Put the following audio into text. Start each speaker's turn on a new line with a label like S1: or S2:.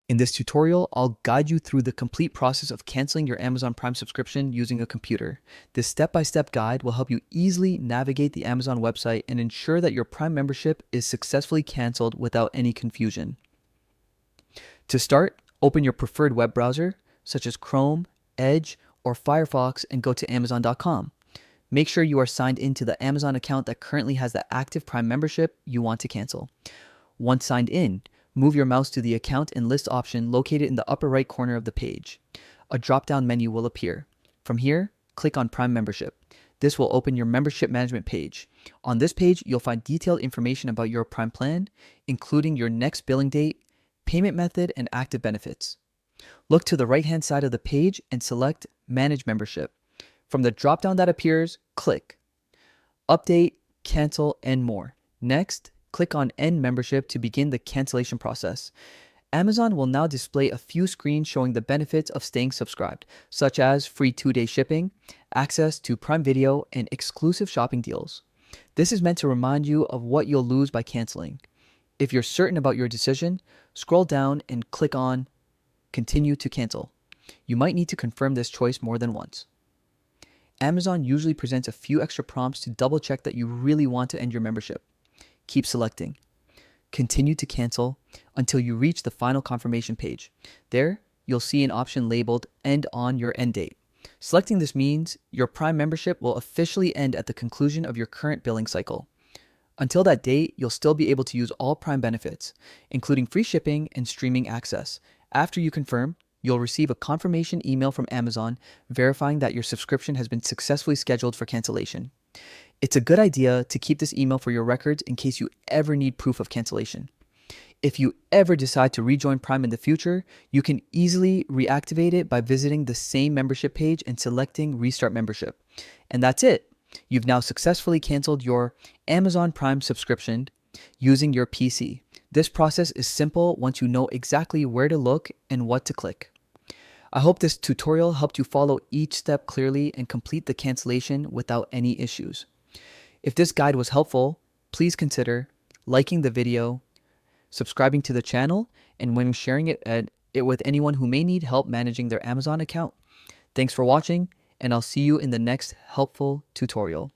S1: In this tutorial, I'll guide you through the complete process of canceling your Amazon Prime subscription using a computer. This step-by-step guide will help you easily navigate the Amazon website and ensure that your Prime membership is successfully canceled without any confusion. To start, open your preferred web browser, such as Chrome, Edge, or Firefox, and go to Amazon.com. Make sure you are signed into the Amazon account that currently has the active Prime membership you want to cancel. Once signed in, move your mouse to the Account and List option located in the upper right corner of the page. A drop-down menu will appear. From here, click on Prime Membership. This will open your membership management page. On this page, you'll find detailed information about your Prime plan, including your next billing date, payment method, and active benefits. Look to the right-hand side of the page and select Manage Membership. From the drop-down that appears, click Update, Cancel, and more. Next, click on End Membership to begin the cancellation process. Amazon will now display a few screens showing the benefits of staying subscribed, such as free 2-day shipping, access to Prime Video, and exclusive shopping deals. This is meant to remind you of what you'll lose by canceling. If you're certain about your decision, scroll down and click on Continue to Cancel. You might need to confirm this choice more than once. Amazon usually presents a few extra prompts to double check that you really want to end your membership. Keep selecting. Continue to cancel until you reach the final confirmation page. There, you'll see an option labeled End on your end date. Selecting this means your Prime membership will officially end at the conclusion of your current billing cycle. Until that date, you'll still be able to use all Prime benefits, including free shipping and streaming access. After you confirm, you'll receive a confirmation email from Amazon verifying that your subscription has been successfully scheduled for cancellation. It's a good idea to keep this email for your records in case you ever need proof of cancellation. If you ever decide to rejoin Prime in the future, you can easily reactivate it by visiting the same membership page and selecting Restart Membership. And that's it. You've now successfully canceled your Amazon Prime subscription using your PC. This process is simple once you know exactly where to look and what to click. I hope this tutorial helped you follow each step clearly and complete the cancellation without any issues. If this guide was helpful, please consider liking the video, subscribing to the channel, and when sharing it with anyone who may need help managing their Amazon account. Thanks for watching, and I'll see you in the next helpful tutorial.